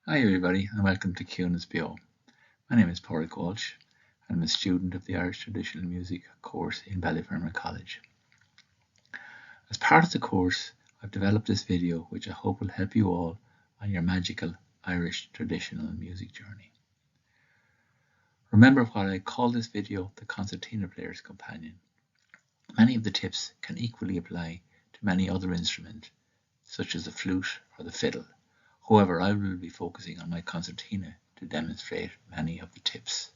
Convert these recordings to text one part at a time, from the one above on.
Hi everybody and welcome to Cunis Bio. My name is Pádraig Walsh and I'm a student of the Irish Traditional Music course in Ballyfermot College. As part of the course, I've developed this video which I hope will help you all on your magical Irish traditional music journey. Remember what I call this video the Concertina Player's Companion. Many of the tips can equally apply to many other instruments such as the flute or the fiddle. However, I will be focusing on my concertina to demonstrate many of the tips.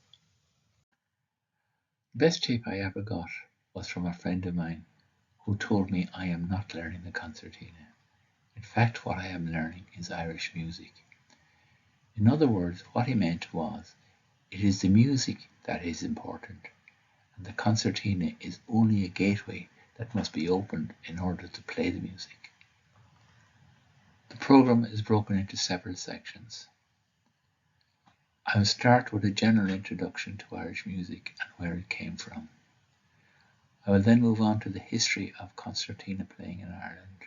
The best tip I ever got was from a friend of mine who told me I am not learning the concertina. In fact, what I am learning is Irish music. In other words, what he meant was, it is the music that is important, and the concertina is only a gateway that must be opened in order to play the music. The program is broken into several sections. I will start with a general introduction to Irish music and where it came from. I will then move on to the history of concertina playing in Ireland.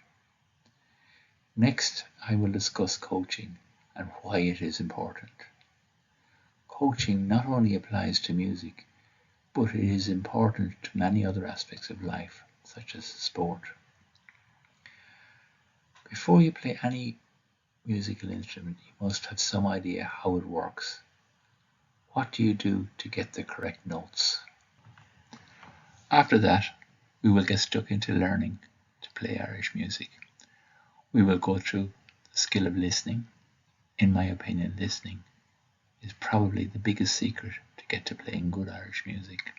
Next, I will discuss coaching and why it is important. Coaching not only applies to music, but it is important to many other aspects of life, such as sport. Before you play any musical instrument, you must have some idea how it works. What do you do to get the correct notes? After that, we will get stuck into learning to play Irish music. We will go through the skill of listening. In my opinion, listening is probably the biggest secret to get to playing good Irish music.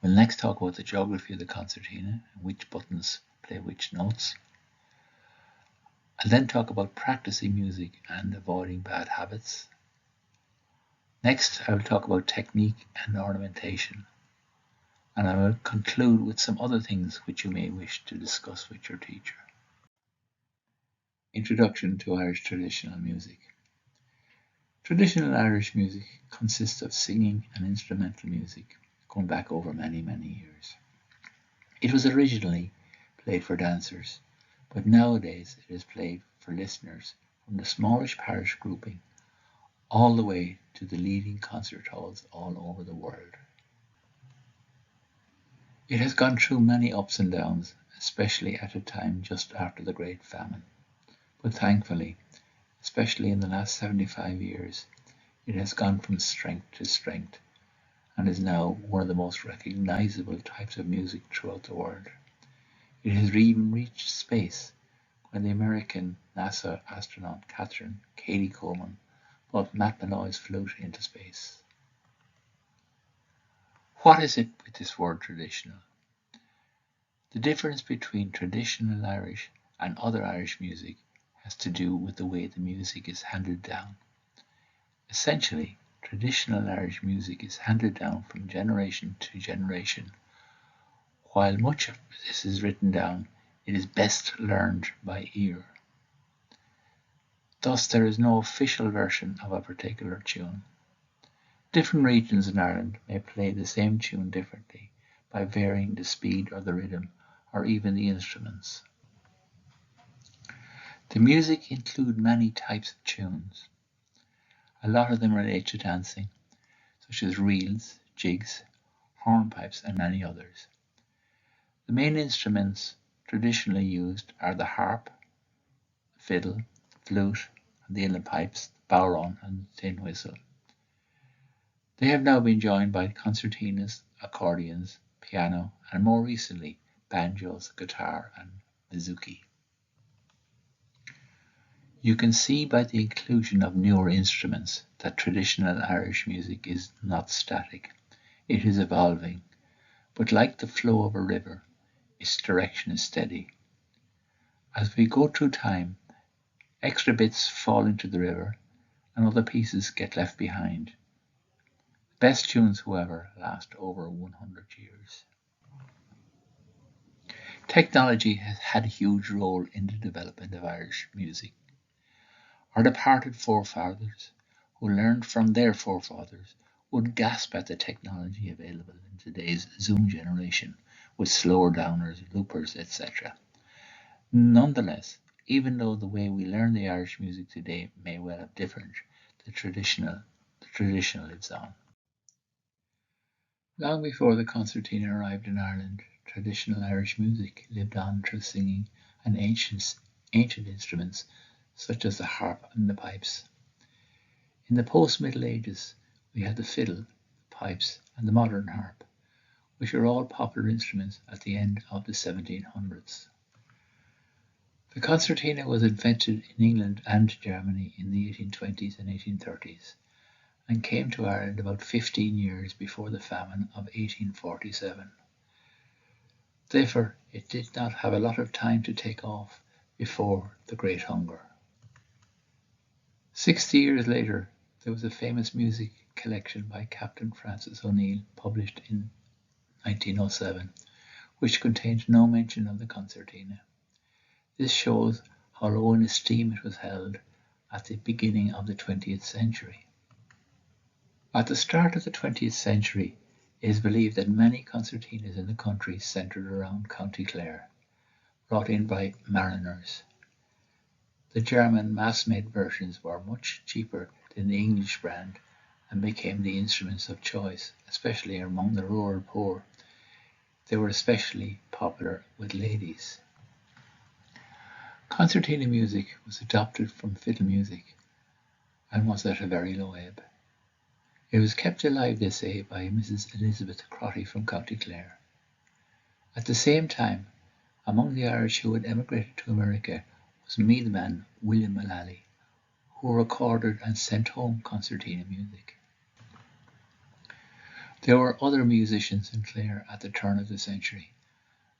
We'll next talk about the geography of the concertina and which buttons play which notes. I'll then talk about practicing music and avoiding bad habits. Next, I will talk about technique and ornamentation. And I will conclude with some other things which you may wish to discuss with your teacher. Introduction to Irish traditional music. Traditional Irish music consists of singing and instrumental music going back over many years. It was originally played for dancers, but nowadays it is played for listeners from the smallish parish grouping all the way to the leading concert halls all over the world. It has gone through many ups and downs, especially at a time just after the Great Famine. But thankfully, especially in the last 75 years, it has gone from strength to strength and is now one of the most recognizable types of music throughout the world. It has even reached space when the American NASA astronaut Catherine Katie Coleman brought Matt Malloy's flute into space. What is it with this word traditional? The difference between traditional Irish and other Irish music has to do with the way the music is handed down. Essentially, traditional Irish music is handed down from generation to generation. While much of this is written down, it is best learned by ear. Thus, there is no official version of a particular tune. Different regions in Ireland may play the same tune differently by varying the speed or the rhythm or even the instruments. The music includes many types of tunes. A lot of them relate to dancing, such as reels, jigs, hornpipes, and many others. The main instruments traditionally used are the harp, fiddle, flute, and the inland pipes, bodhrán, and tin whistle. They have now been joined by concertinas, accordions, piano, and more recently, banjos, guitar, and bouzouki. You can see by the inclusion of newer instruments that traditional Irish music is not static. It is evolving, but like the flow of a river, its direction is steady. As we go through time, extra bits fall into the river and other pieces get left behind. The best tunes, however, last over 100 years. Technology has had a huge role in the development of Irish music. Our departed forefathers, who learned from their forefathers, would gasp at the technology available in today's Zoom generation with slower downers, loopers, etc. Nonetheless, even though the way we learn the Irish music today may well have differed, the traditional lives on. Long before the concertina arrived in Ireland, traditional Irish music lived on through singing and ancient instruments such as the harp and the pipes. In the post-Middle Ages, we had the fiddle, the pipes, and the modern harp, which were all popular instruments at the end of the 1700s. The concertina was invented in England and Germany in the 1820s and 1830s, and came to Ireland about 15 years before the famine of 1847. Therefore, it did not have a lot of time to take off before the Great Hunger. 60 years later, there was a famous music collection by Captain Francis O'Neill published in 1907, which contained no mention of the concertina. This shows how low in esteem it was held at the beginning of the 20th century. At the start of the 20th century, it is believed that many concertinas in the country centred around County Clare, brought in by mariners. The German mass-made versions were much cheaper than the English brand and became the instruments of choice, especially among the rural poor. They were especially popular with ladies. Concertina music was adopted from fiddle music and was at a very low ebb. It was kept alive, they say, by Mrs. Elizabeth Crotty from County Clare. At the same time, among the Irish who had emigrated to America was Meath man William Mullally, who recorded and sent home concertina music. There were other musicians in Clare at the turn of the century,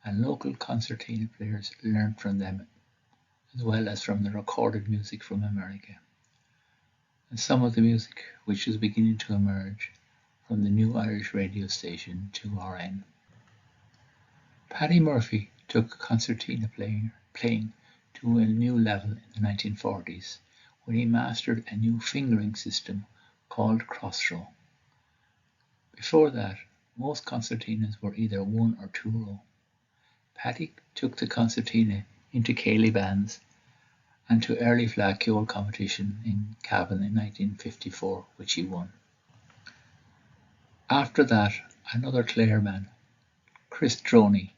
and local concertina players learned from them as well as from the recorded music from America, and some of the music which was beginning to emerge from the new Irish radio station 2RN. Paddy Murphy took concertina playing to a new level in the 1940s when he mastered a new fingering system called cross-row. Before that, most concertinas were either 1 or 2 row. Paddy took the concertina into Ceilidh bands and to early flageola competition in Cavan in 1954, which he won. After that, another Clare man, Chris Droney,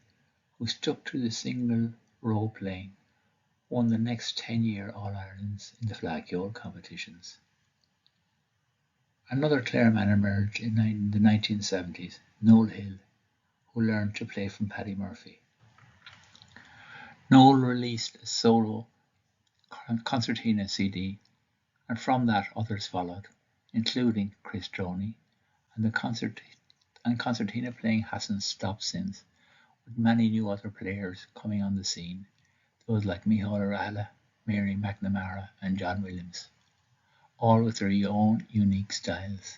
who stuck to the single row playing, won the next 10-year All-Irelands in the flageola competitions. Another Clare man emerged in the 1970s, Noel Hill, who learned to play from Paddy Murphy. Noel released a solo concertina CD, and from that others followed, including Chris Droney, and concertina playing hasn't stopped since, with many new other players coming on the scene, those like Micheál O'Reilly, Mary McNamara and John Williams, all with their own unique styles.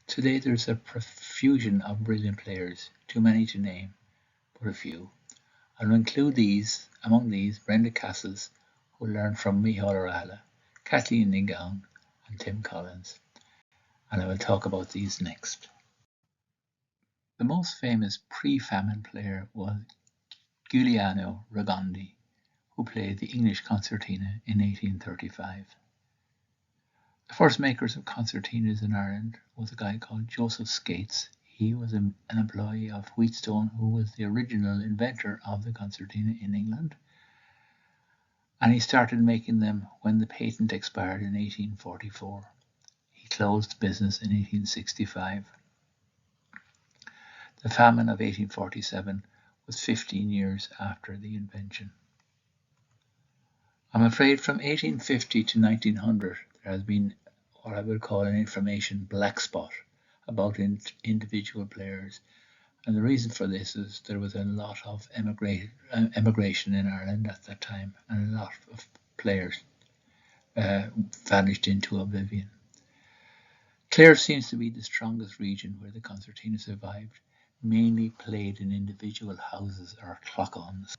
Today there's a profusion of brilliant players, too many to name, but a few. I'll include among these Brenda Castles, who learned from Micheál O'Reilly, Kathleen Ningown and Tim Collins, and I will talk about these next. The most famous pre-famine player was Giuliano Ragondi, who played the English concertina in 1835. The first makers of concertinas in Ireland was a guy called Joseph Skates. He was an employee of Wheatstone, who was the original inventor of the concertina in England, and he started making them when the patent expired in 1844. He closed the business in 1865. The famine of 1847 was 15 years after the invention. I'm afraid from 1850 to 1900 there has been what I would call an information black spot about individual players, and the reason for this is there was a lot of emigration in Ireland at that time, and a lot of players vanished into oblivion. Clare seems to be the strongest region where the concertina survived, mainly played in individual houses or clock-ons.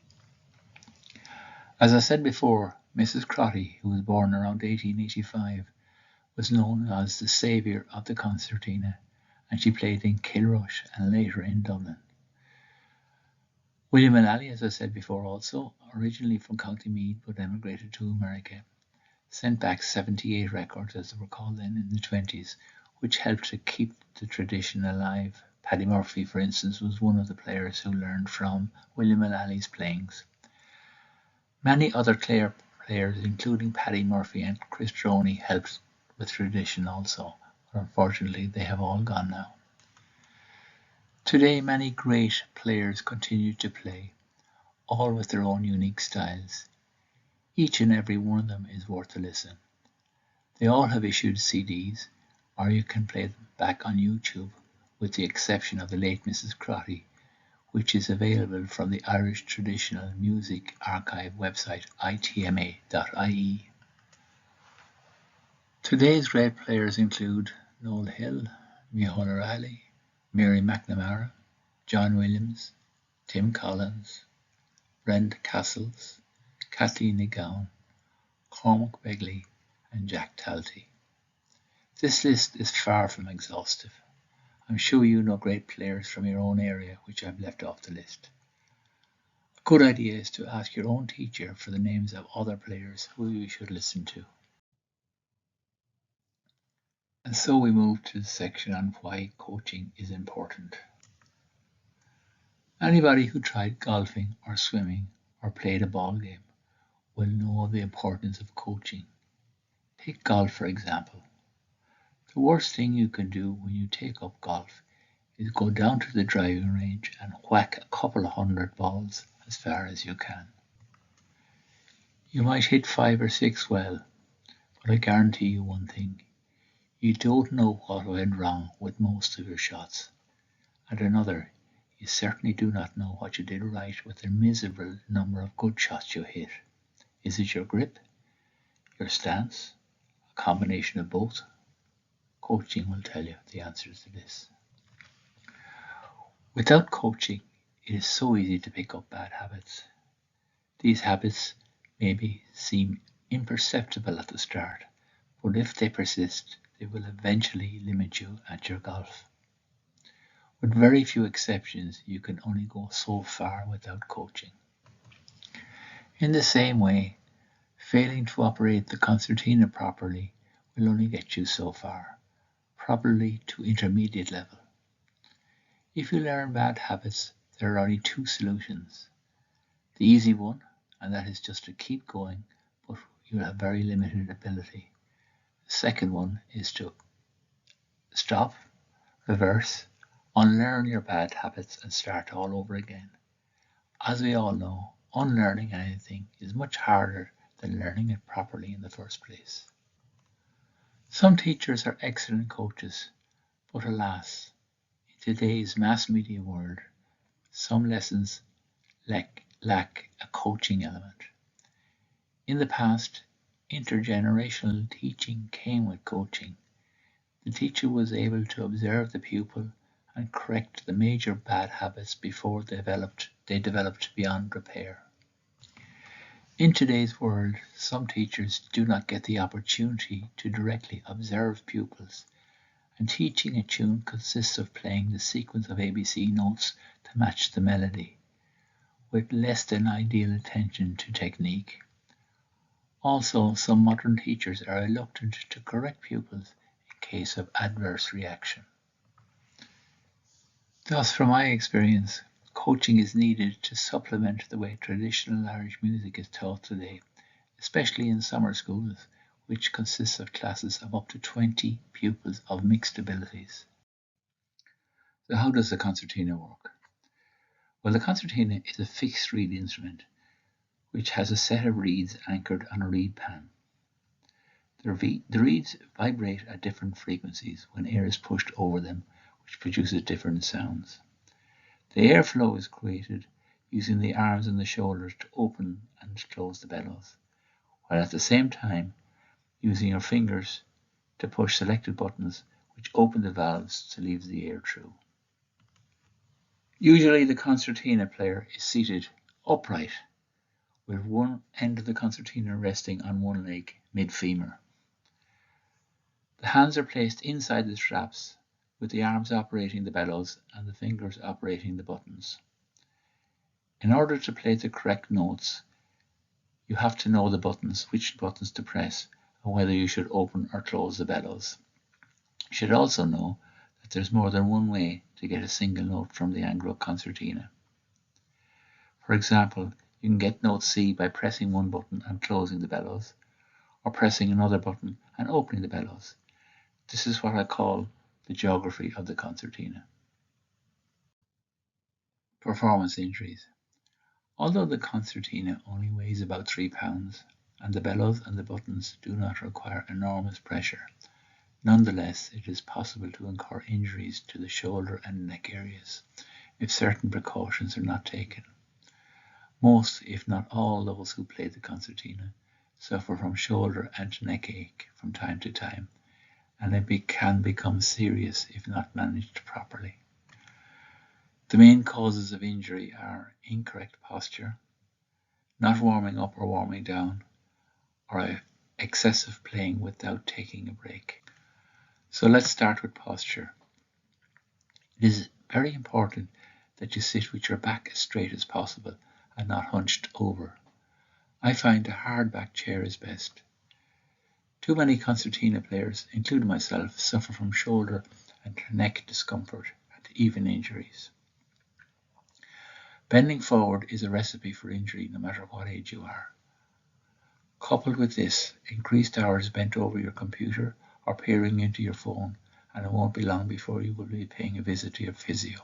As I said before, Mrs. Crotty, who was born around 1885, was known as the saviour of the concertina, and she played in Kilrush and later in Dublin. William and Ali, as I said before, also originally from County Meath but emigrated to America, sent back 78 records, as they were called then, in the 20s, which helped to keep the tradition alive. Paddy Murphy, for instance, was one of the players who learned from William and Ali's playings. Many other Clare players, including Paddy Murphy and Chris Droney, helped with tradition also, but unfortunately they have all gone now. Today many great players continue to play, all with their own unique styles. Each and every one of them is worth a listen. They all have issued CDs, or you can play them back on YouTube, with the exception of the late Mrs. Crotty, which is available from the Irish Traditional Music Archive website itma.ie. Today's great players include Noel Hill, Micheál O'Reilly, Mary McNamara, John Williams, Tim Collins, Brenda Castles, Kathleen Nigown, Cormac Begley and Jack Talty. This list is far from exhaustive. I'm sure you know great players from your own area which I've left off the list. A good idea is to ask your own teacher for the names of other players who you should listen to. And so we move to the section on why coaching is important. Anybody who tried golfing or swimming or played a ball game will know the importance of coaching. Take golf for example. The worst thing you can do when you take up golf is go down to the driving range and whack a couple of hundred balls as far as you can. You might hit 5 or 6 well, but I guarantee you one thing. You don't know what went wrong with most of your shots. And another, you certainly do not know what you did right with the miserable number of good shots you hit. Is it your grip? Your stance? A combination of both? Coaching will tell you the answers to this. Without coaching, it is so easy to pick up bad habits. These habits maybe seem imperceptible at the start, but if they persist, they will eventually limit you at your golf. With very few exceptions, you can only go so far without coaching. In the same way, failing to operate the concertina properly will only get you so far, probably to intermediate level. If you learn bad habits, there are only 2 solutions. The easy one, and that is just to keep going, but you'll have very limited ability. The second one is to stop, reverse, unlearn your bad habits and start all over again. As we all know, unlearning anything is much harder than learning it properly in the first place. Some teachers are excellent coaches, but alas, in today's mass media world, some lessons lack a coaching element. In the past, intergenerational teaching came with coaching. The teacher was able to observe the pupil and correct the major bad habits before they developed beyond repair. In today's world, some teachers do not get the opportunity to directly observe pupils, and teaching a tune consists of playing the sequence of ABC notes to match the melody, with less than ideal attention to technique. Also, some modern teachers are reluctant to correct pupils in case of adverse reaction. Thus, from my experience, coaching is needed to supplement the way traditional Irish music is taught today, especially in summer schools, which consists of classes of up to 20 pupils of mixed abilities. So how does the concertina work? Well, the concertina is a fixed reed instrument which has a set of reeds anchored on a reed pan. The reeds vibrate at different frequencies when air is pushed over them, which produces different sounds. The airflow is created using the arms and the shoulders to open and close the bellows, while at the same time using your fingers to push selected buttons which open the valves to leave the air through. Usually the concertina player is seated upright, with one end of the concertina resting on one leg, mid-femur. The hands are placed inside the straps, with the arms operating the bellows and the fingers operating the buttons. In order to play the correct notes, you have to know the buttons, which buttons to press, and whether you should open or close the bellows. You should also know that there's more than one way to get a single note from the Anglo Concertina. For example, you can get note C by pressing one button and closing the bellows, or pressing another button and opening the bellows. This is what I call the geography of the concertina. Performance injuries. Although the concertina only weighs about 3 pounds, and the bellows and the buttons do not require enormous pressure, nonetheless it is possible to incur injuries to the shoulder and neck areas if certain precautions are not taken. Most, if not all, those who play the concertina suffer from shoulder and neck ache from time to time, and it can become serious if not managed properly. The main causes of injury are incorrect posture, not warming up or warming down, or excessive playing without taking a break. So let's start with posture. It is very important that you sit with your back as straight as possible and not hunched over. I find a hard back chair is best. Too many concertina players, including myself, suffer from shoulder and neck discomfort and even injuries. Bending forward is a recipe for injury no matter what age you are. Coupled with this, increased hours bent over your computer or peering into your phone, and it won't be long before you will be paying a visit to your physio.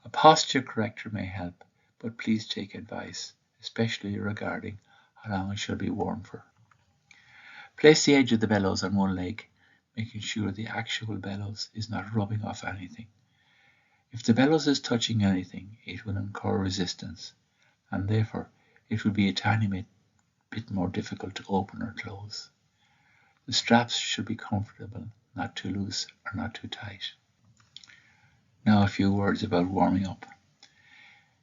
A posture corrector may help, but please take advice, especially regarding how long it should be worn for. Place the edge of the bellows on one leg, making sure the actual bellows is not rubbing off anything. If the bellows is touching anything, it will incur resistance, and therefore it will be a tiny bit more difficult to open or close. The straps should be comfortable, not too loose or not too tight. Now a few words about warming up.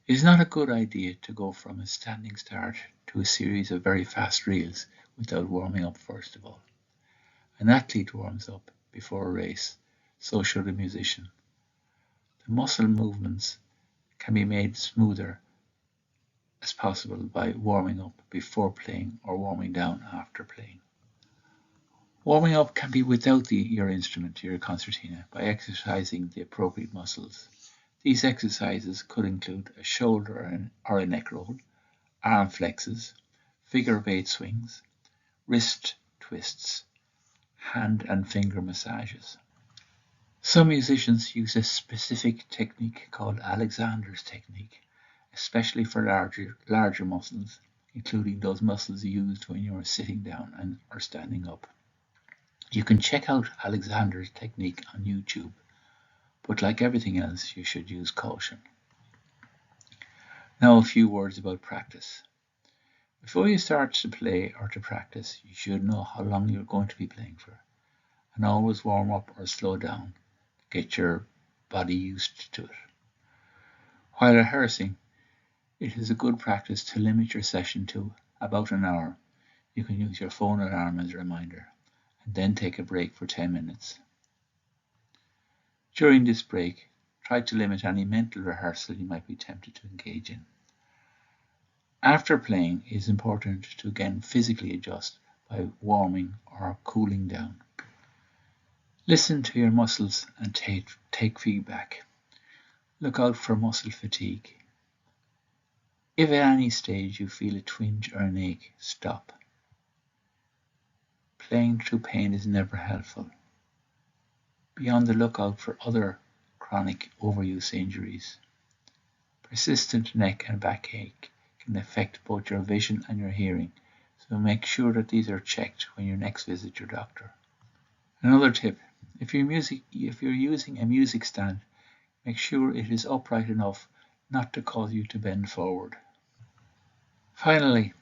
It is not a good idea to go from a standing start to a series of very fast reels without warming up first of all. An athlete warms up before a race, so should a musician. The muscle movements can be made smoother as possible by warming up before playing or warming down after playing. Warming up can be without your instrument, your concertina, by exercising the appropriate muscles. These exercises could include a shoulder or a neck roll, arm flexes, figure of 8 swings, wrist twists, hand and finger massages. Some musicians use a specific technique called Alexander's technique, especially for larger muscles, including those muscles used when you are sitting down or standing up. You can check out Alexander's technique on YouTube, but like everything else, you should use caution. Now a few words about practice. Before you start to play or to practice, you should know how long you're going to be playing for, and always warm up or slow down to get your body used to it. While rehearsing, it is a good practice to limit your session to about an hour. You can use your phone alarm as a reminder, and then take a break for 10 minutes. During this break, try to limit any mental rehearsal you might be tempted to engage in. After playing, it is important to again physically adjust by warming or cooling down. Listen to your muscles and take feedback. Look out for muscle fatigue. If at any stage you feel a twinge or an ache, stop. Playing through pain is never helpful. Be on the lookout for other chronic overuse injuries. Persistent neck and backache can affect both your vision and your hearing, so make sure that these are checked when you next visit your doctor. Another tip, if you're using a music stand, make sure it is upright enough not to cause you to bend forward. Finally,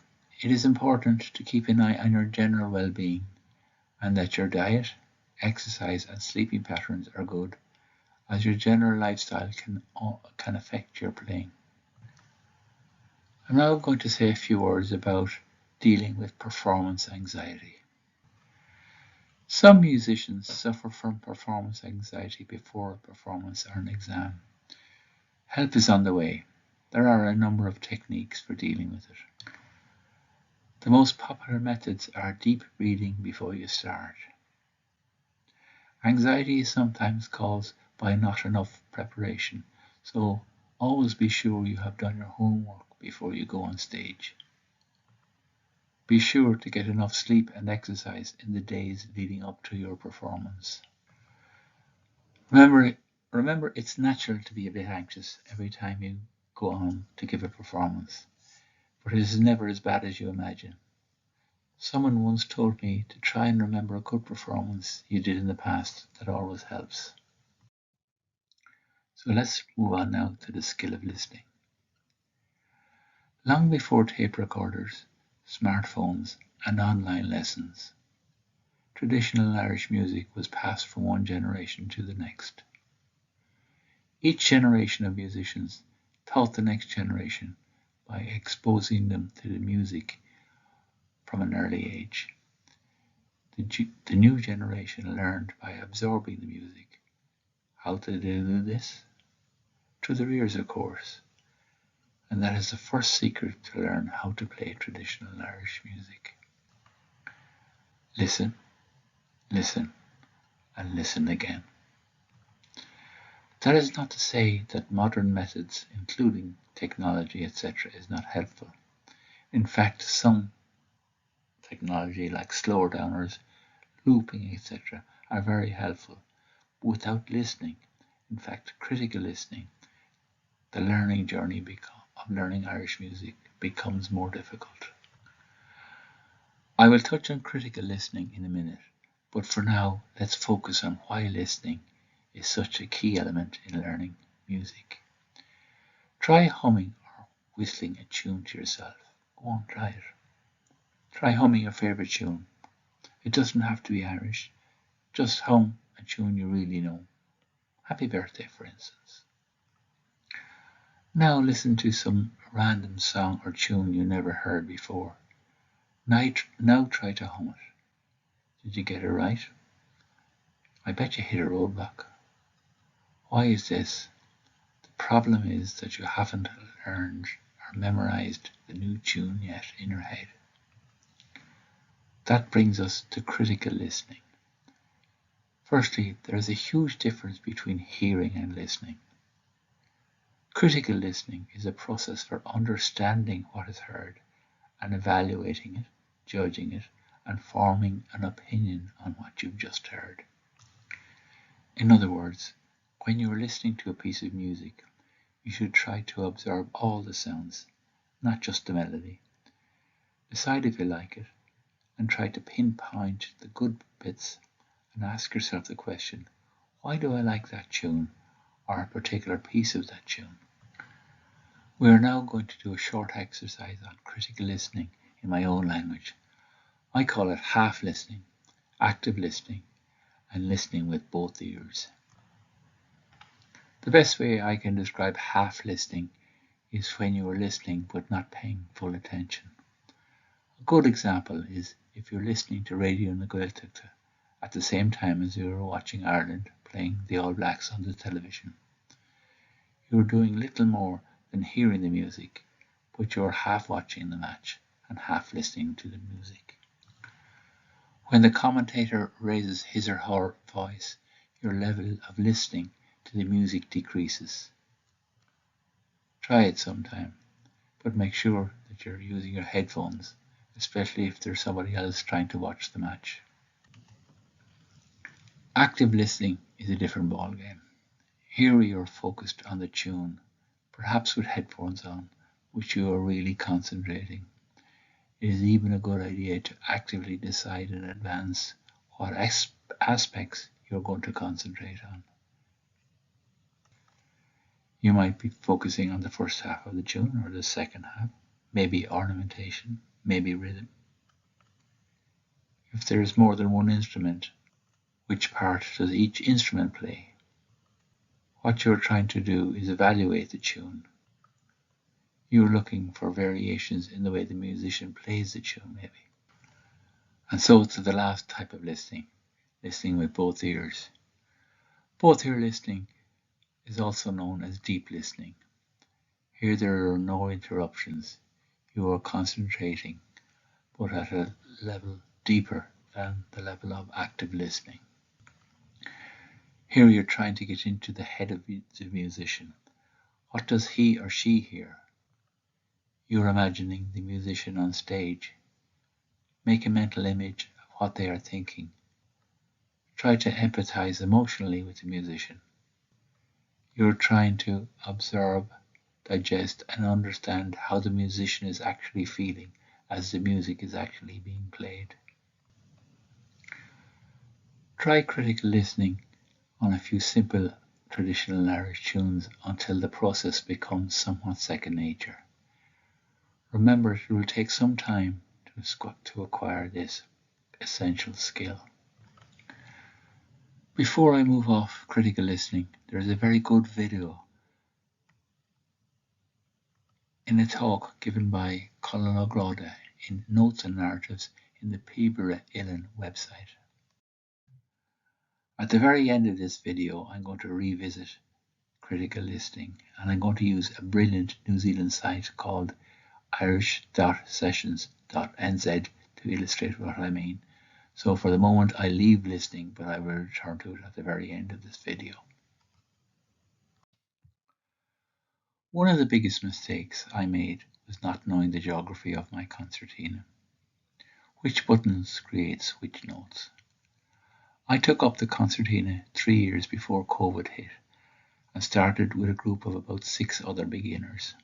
it is important to keep an eye on your general well-being and that your diet, exercise and sleeping patterns are good, as your general lifestyle can affect your playing. I'm now going to say a few words about dealing with performance anxiety. Some musicians suffer from performance anxiety before a performance or an exam. Help is on the way. There are a number of techniques for dealing with it. The most popular methods are deep breathing before you start. Anxiety is sometimes caused by not enough preparation, so always be sure you have done your homework before you go on stage. Be sure to get enough sleep and exercise in the days leading up to your performance. Remember, it's natural to be a bit anxious every time you go on to give a performance, but it is never as bad as you imagine. Someone once told me to try and remember a good performance you did in the past. That always helps. So let's move on now to the skill of listening. Long before tape recorders, smartphones, and online lessons, traditional Irish music was passed from one generation to the next. Each generation of musicians taught the next generation by exposing them to the music from an early age. The new generation learned by absorbing the music. How did they do this? Through their ears, of course. And that is the first secret to learn how to play traditional Irish music. Listen, listen, and listen again. That is not to say that modern methods, including technology, etc., is not helpful. In fact, some technology like slower downers, looping, etc., are very helpful. But without listening, in fact, critical listening, the learning journey of learning Irish music becomes more difficult. I will touch on critical listening in a minute, but for now, let's focus on why listening is such a key element in learning music. Try humming or whistling a tune to yourself. Go on, try it. Try humming your favourite tune. It doesn't have to be Irish. Just hum a tune you really know. Happy Birthday, for instance. Now listen to some random song or tune you never heard before. Now try to hum it. Did you get it right? I bet you hit a roadblock. Why is this? The problem is that you haven't learned or memorized the new tune yet in your head. That brings us to critical listening. Firstly, there is a huge difference between hearing and listening. Critical listening is a process for understanding what is heard and evaluating it, judging it, and forming an opinion on what you've just heard. In other words, when you are listening to a piece of music, you should try to absorb all the sounds, not just the melody. Decide if you like it, and try to pinpoint the good bits and ask yourself the question, why do I like that tune or a particular piece of that tune? We are now going to do a short exercise on critical listening in my own language. I call it half listening, active listening, and listening with both ears. The best way I can describe half listening is when you are listening but not paying full attention. A good example is if you're listening to Radio na Gaeltachta at the same time as you're watching Ireland playing the All Blacks on the television. You're doing little more than hearing the music, but you're half watching the match and half listening to the music. When the commentator raises his or her voice, your level of listening to the music decreases. Try it sometime, but make sure that you're using your headphones, especially if there's somebody else trying to watch the match. Active listening is a different ballgame. Here you're focused on the tune, perhaps with headphones on, which you are really concentrating. It is even a good idea to actively decide in advance what aspects you're going to concentrate on. You might be focusing on the first half of the tune or the second half, maybe ornamentation, maybe rhythm. If there is more than one instrument, which part does each instrument play? What you're trying to do is evaluate the tune. You're looking for variations in the way the musician plays the tune, maybe. And so to the last type of listening with both ears. Both ear listening is also known as deep listening. Here there are no interruptions. You are concentrating, but at a level deeper than the level of active listening. Here you're trying to get into the head of the musician. What does he or she hear? You're imagining the musician on stage. Make a mental image of what they are thinking. Try to empathize emotionally with the musician. You're trying to absorb, digest, and understand how the musician is actually feeling as the music is actually being played. Try critical listening on a few simple traditional Irish tunes until the process becomes somewhat second nature. Remember, it will take some time to acquire this essential skill. Before I move off critical listening, there is a very good video in a talk given by Colin O'Grada in Notes and Narratives in the Peabody Illan website. At the very end of this video, I'm going to revisit critical listening, and I'm going to use a brilliant New Zealand site called irish.sessions.nz to illustrate what I mean. So for the moment I leave listening, but I will return to it at the very end of this video. One of the biggest mistakes I made was not knowing the geography of my concertina. Which buttons creates which notes? I took up the concertina 3 years before COVID hit and started with a group of about 6 other beginners.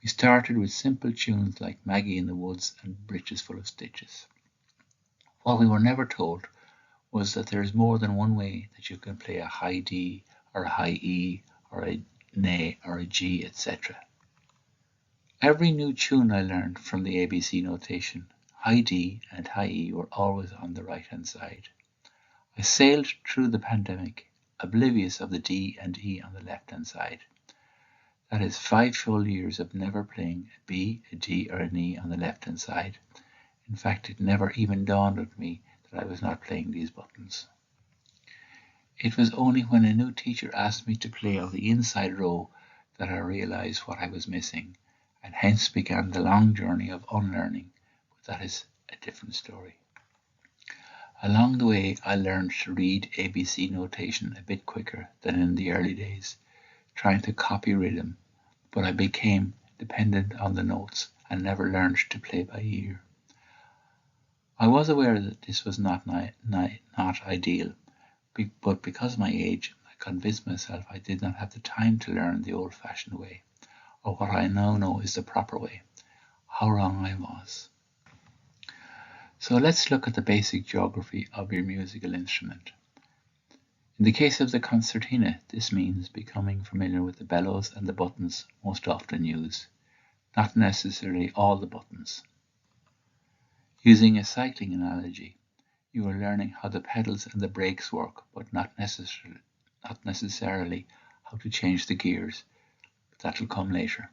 We started with simple tunes like Maggie in the Woods and Breeches Full of Stitches. What we were never told was that there is more than one way that you can play a high D or a high E or a nay or a G, etc. Every new tune I learned from the ABC notation, high D and high E were always on the right hand side. I sailed through the pandemic, oblivious of the D and E on the left hand side. That is 5 full years of never playing a B, a D or an E on the left hand side. In fact, it never even dawned on me that I was not playing these buttons. It was only when a new teacher asked me to play on the inside row that I realized what I was missing, and hence began the long journey of unlearning, but that is a different story. Along the way, I learned to read ABC notation a bit quicker than in the early days, trying to copy rhythm, but I became dependent on the notes and never learned to play by ear. I was aware that this was not ideal, but because of my age, I convinced myself I did not have the time to learn the old-fashioned way, or what I now know is the proper way. How wrong I was. So let's look at the basic geography of your musical instrument. In the case of the concertina, this means becoming familiar with the bellows and the buttons most often used, not necessarily all the buttons. Using a cycling analogy, you are learning how the pedals and the brakes work, but not necessarily how to change the gears. But that will come later.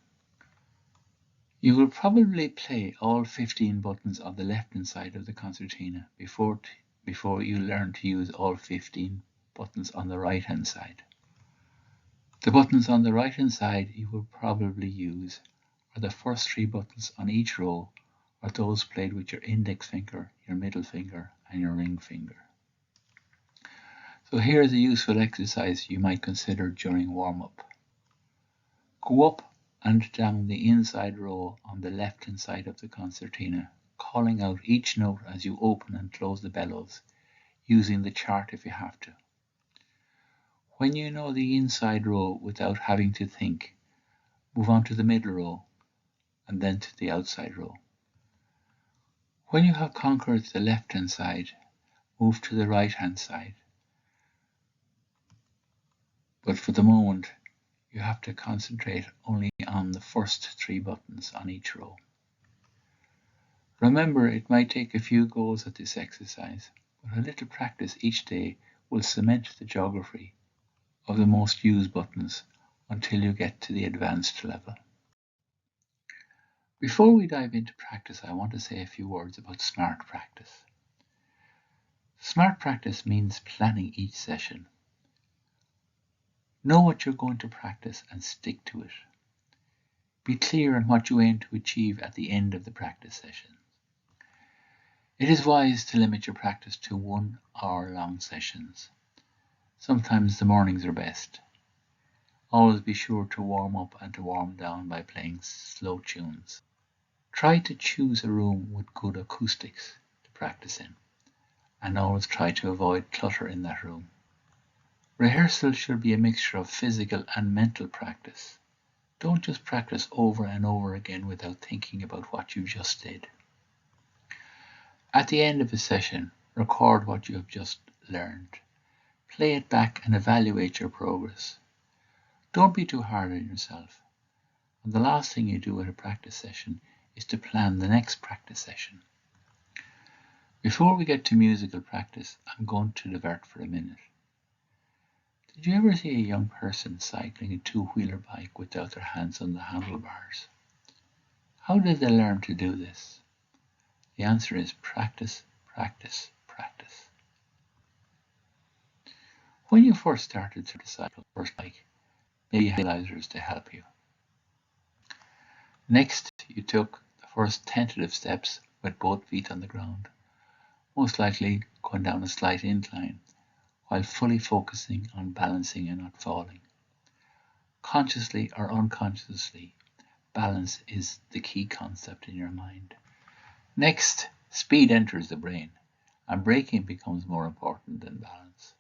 You will probably play all 15 buttons on the left-hand side of the concertina before you learn to use all 15 buttons on the right-hand side. The buttons on the right-hand side you will probably use are the first 3 buttons on each row, or those played with your index finger, your middle finger, and your ring finger. So here is a useful exercise you might consider during warm-up. Go up and down the inside row on the left-hand side of the concertina, calling out each note as you open and close the bellows, using the chart if you have to. When you know the inside row without having to think, move on to the middle row and then to the outside row. When you have conquered the left-hand side, move to the right-hand side. But for the moment, you have to concentrate only on the first 3 buttons on each row. Remember, it might take a few goes at this exercise, but a little practice each day will cement the geography of the most used buttons until you get to the advanced level. Before we dive into practice, I want to say a few words about smart practice. Smart practice means planning each session. Know what you're going to practice and stick to it. Be clear on what you aim to achieve at the end of the practice session. It is wise to limit your practice to 1 hour long sessions. Sometimes the mornings are best. Always be sure to warm up and to warm down by playing slow tunes. Try to choose a room with good acoustics to practice in, and always try to avoid clutter in that room. Rehearsal should be a mixture of physical and mental practice. Don't just practice over and over again without thinking about what you just did. At the end of a session, record what you have just learned. Play it back and evaluate your progress. Don't be too hard on yourself. And the last thing you do at a practice session is to plan the next practice session. Before we get to musical practice, I'm going to divert for a minute. Did you ever see a young person cycling a two-wheeler bike without their hands on the handlebars? How did they learn to do this? The answer is practice, practice, practice. When you first started to cycle first bike, maybe you had stabilizers to help you. Next, you took the first tentative steps with both feet on the ground, most likely going down a slight incline, while fully focusing on balancing and not falling. Consciously or unconsciously, balance is the key concept in your mind. Next, speed enters the brain, and braking becomes more important than balance.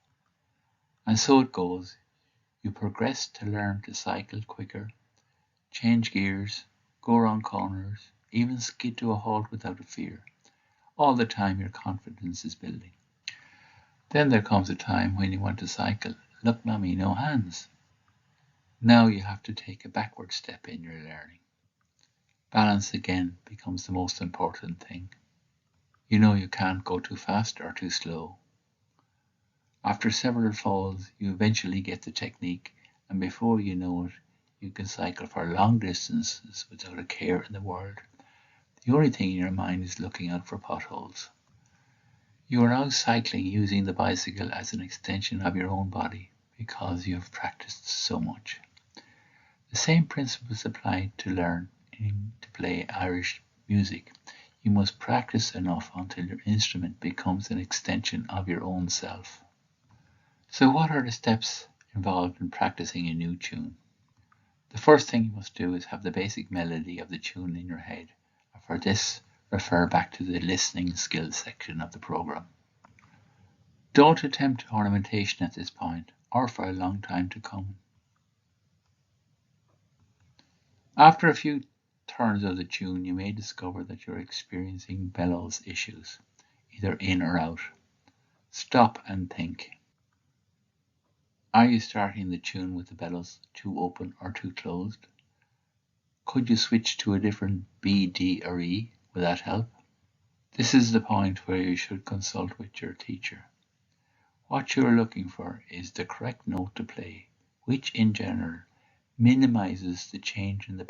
And so it goes. You progress to learn to cycle quicker, change gears, go around corners, even skid to a halt without a fear. All the time your confidence is building. Then there comes a time when you want to cycle. Look, mommy, no hands. Now you have to take a backward step in your learning. Balance again becomes the most important thing. You know you can't go too fast or too slow. After several falls, you eventually get the technique, and before you know it, you can cycle for long distances without a care in the world. The only thing in your mind is looking out for potholes. You are now cycling using the bicycle as an extension of your own body because you have practiced so much. The same principles apply to learning to play Irish music. You must practice enough until your instrument becomes an extension of your own self. So what are the steps involved in practicing a new tune? The first thing you must do is have the basic melody of the tune in your head. For this, refer back to the listening skills section of the program. Don't attempt ornamentation at this point, or for a long time to come. After a few turns of the tune, you may discover that you're experiencing bellows issues, either in or out. Stop and think. Are you starting the tune with the bellows too open or too closed? Could you switch to a different B, D, or E? Will that help? This is the point where you should consult with your teacher. What you are looking for is the correct note to play, which in general minimizes the change in the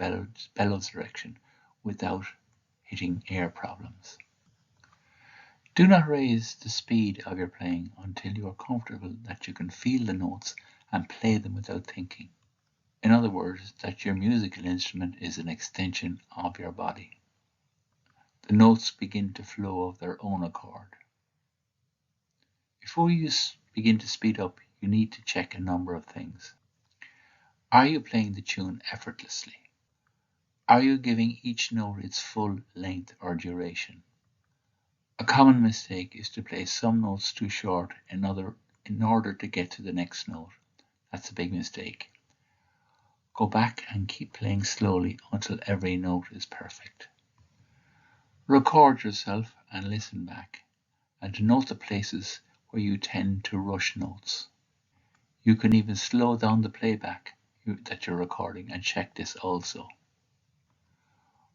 bellows direction without hitting air problems. Do not raise the speed of your playing until you are comfortable that you can feel the notes and play them without thinking. In other words, that your musical instrument is an extension of your body. The notes begin to flow of their own accord. Before you begin to speed up, you need to check a number of things. Are you playing the tune effortlessly? Are you giving each note its full length or duration? A common mistake is to play some notes too short in order to get to the next note. That's a big mistake. Go back and keep playing slowly until every note is perfect. Record yourself and listen back, and note the places where you tend to rush notes. You can even slow down the playback that you're recording and check this also.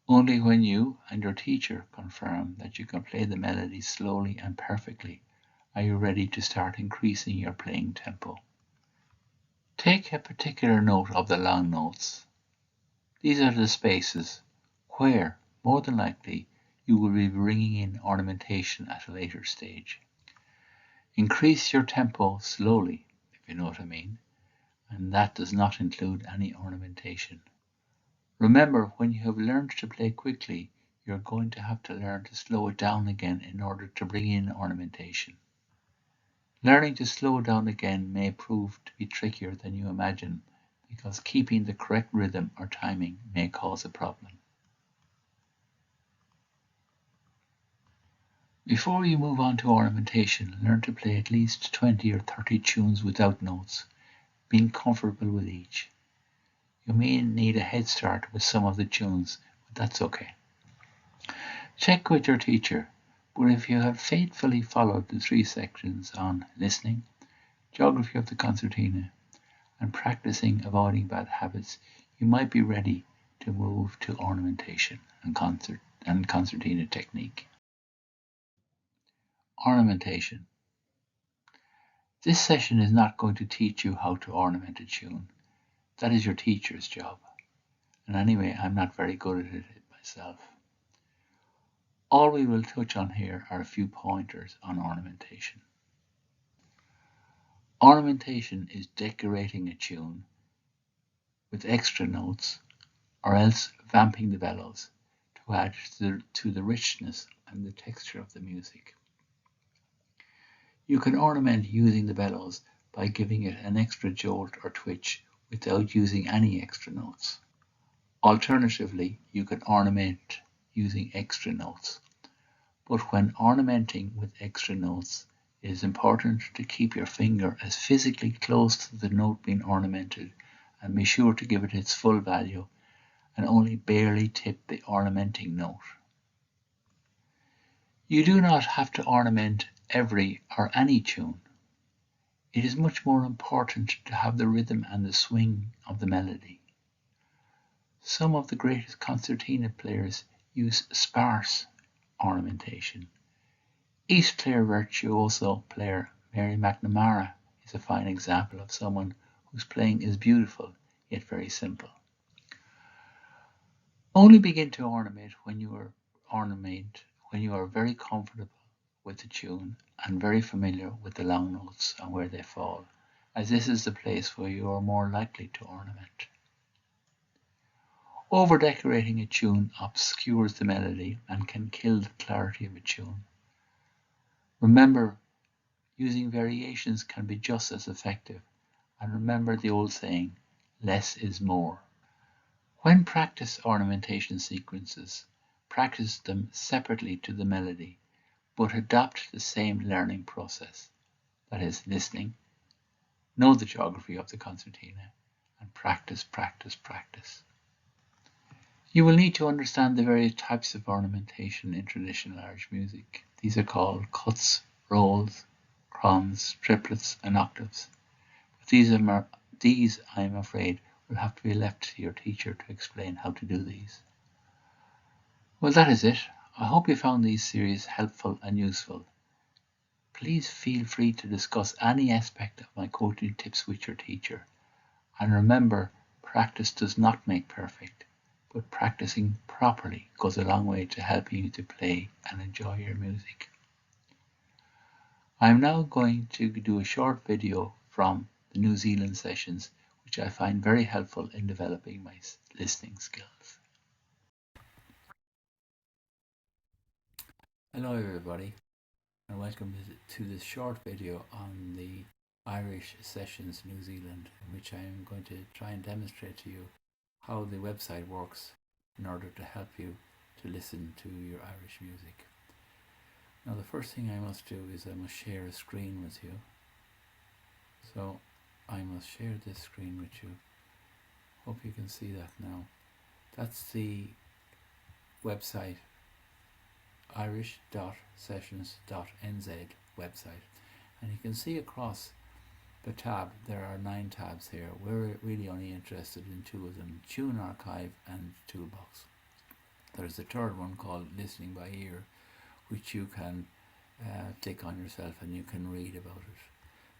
Only when you and your teacher confirm that you can play the melody slowly and perfectly are you ready to start increasing your playing tempo. Take a particular note of the long notes. These are the spaces where, more than likely, you will be bringing in ornamentation at a later stage. Increase your tempo slowly, if you know what I mean, and that does not include any ornamentation. Remember, when you have learned to play quickly, you're going to have to learn to slow it down again in order to bring in ornamentation. Learning to slow down again may prove to be trickier than you imagine because keeping the correct rhythm or timing may cause a problem. Before you move on to ornamentation, learn to play at least 20 or 30 tunes without notes, being comfortable with each. You may need a head start with some of the tunes, but that's okay. Check with your teacher, but if you have faithfully followed the 3 sections on listening, geography of the concertina, and practicing avoiding bad habits, you might be ready to move to ornamentation and concertina technique. Ornamentation. This session is not going to teach you how to ornament a tune. That is your teacher's job. And anyway, I'm not very good at it myself. All we will touch on here are a few pointers on ornamentation. Ornamentation is decorating a tune with extra notes or else vamping the bellows to add to the richness and the texture of the music. You can ornament using the bellows by giving it an extra jolt or twitch without using any extra notes. Alternatively, you can ornament using extra notes. But when ornamenting with extra notes, it is important to keep your finger as physically close to the note being ornamented and be sure to give it its full value and only barely tip the ornamenting note. You do not have to ornament every or any tune. It is much more important to have the rhythm and the swing of the melody. Some of the greatest concertina players use sparse ornamentation. East Clare virtuoso player Mary McNamara is a fine example of someone whose playing is beautiful yet very simple. Only begin to ornament when you are very comfortable with the tune and very familiar with the long notes and where they fall, as this is the place where you are more likely to ornament. Over-decorating a tune obscures the melody and can kill the clarity of a tune. Remember, using variations can be just as effective, and remember the old saying, less is more. When practice ornamentation sequences, practice them separately to the melody, but adopt the same learning process. That is, listening, know the geography of the concertina, and practice, practice, practice. You will need to understand the various types of ornamentation in traditional Irish music. These are called cuts, rolls, crons, triplets, and octaves. But these, I am afraid, will have to be left to your teacher to explain how to do these. Well, that is it. I hope you found these series helpful and useful. Please feel free to discuss any aspect of my coaching tips with your teacher. And remember, practice does not make perfect, but practicing properly goes a long way to helping you to play and enjoy your music. I am now going to do a short video from the New Zealand sessions, which I find very helpful in developing my listening skills. Hello everybody, and welcome to this short video on the Irish Sessions New Zealand, in which I am going to try and demonstrate to you how the website works in order to help you to listen to your Irish music. Now the first thing I must do is I must share a screen with you. So I must share this screen with you. Hope you can see that now. That's the website, irish.sessions.nz website. And you can see across the tab, there are 9 tabs here. We're really only interested in 2 of them, Tune Archive and Toolbox. There's a third one called Listening by Ear, which you can click on yourself and you can read about it.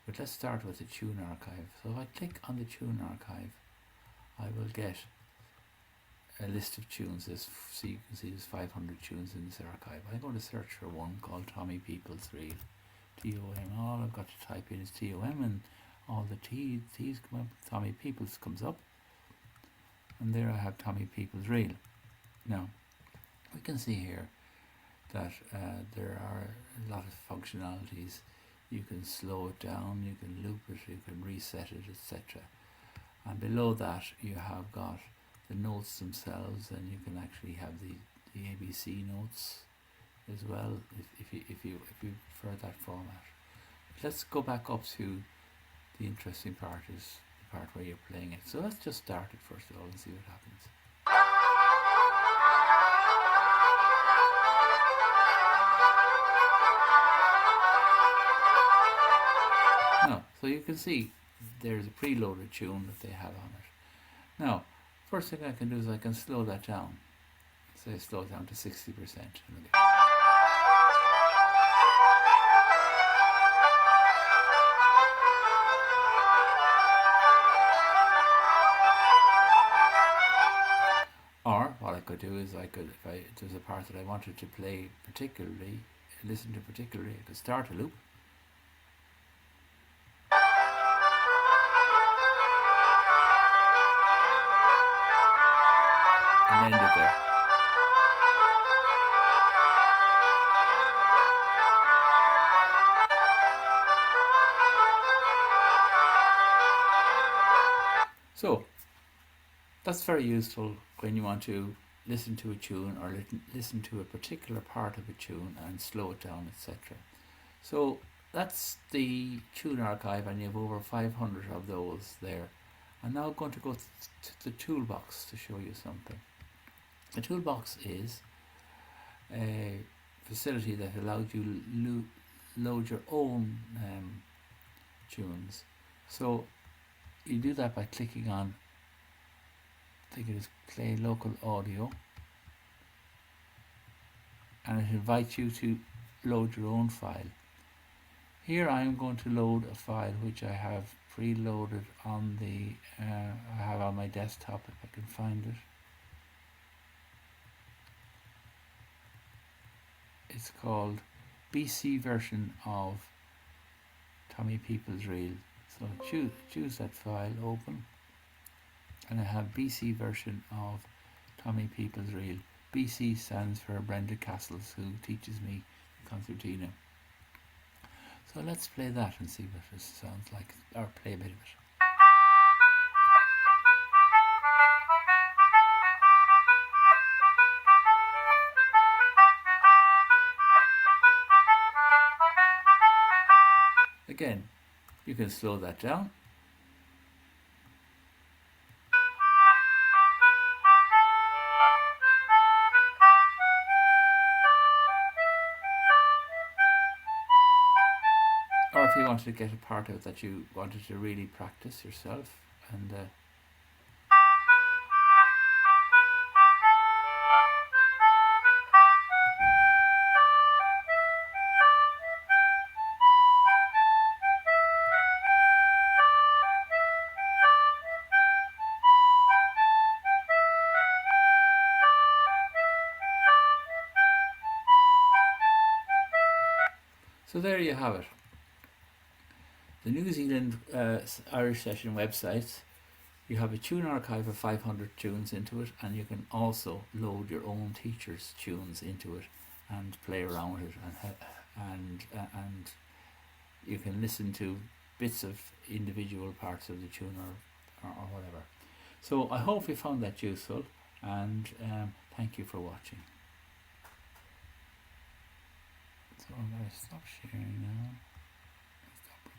But let's start with the Tune Archive. So if I click on the Tune Archive, I will get a list of tunes. So you can see there's 500 tunes in this archive. I'm going to search for one called Tommy Peoples Reel. T-O-M. All I've got to type in is T-O-M and all the T's come up. Tommy Peoples comes up. and there I have Tommy People's Reel. Now we can see here that there are a lot of functionalities. You can slow it down, you can loop it, you can reset it, etc. And below that you have got the notes themselves, and you can actually have the ABC notes as well if you prefer that format. Let's go back up to the interesting part, is the part where you're playing it. So let's just start it first of all and see what happens. Now, so you can see there's a preloaded tune that they have on it. Now, first thing I can do is I can slow that down. So I slow it down to 60%. Or what I could do is if there's a part that I wanted to play particularly, listen to particularly, I could start a loop. And end it there. So that's very useful when you want to listen to a tune or listen to a particular part of a tune and slow it down, etc. So that's the tune archive, and you have over 500 of those there. I'm now going to go to the toolbox to show you something. The toolbox is a facility that allows you to load your own tunes. So you do that by clicking on, I think it is play local audio, and it invites you to load your own file. Here I am going to load a file which I have preloaded on the I have on my desktop, if I can find it. It's called BC version of Tommy People's Reel. So choose that file, open, and I have BC version of Tommy People's Reel. BC stands for Brenda Castles, who teaches me Concertina. So let's play that and see what this sounds like, or play a bit of it. Again, you can slow that down. Or if you wanted to get a part of it that you wanted to really practice yourself, and so there you have it. The New Zealand Irish Session website, you have a tune archive of 500 tunes into it, and you can also load your own teacher's tunes into it and play around it, and you can listen to bits of individual parts of the tune or whatever. So I hope you found that useful, and thank you for watching. So I'm going to stop sharing.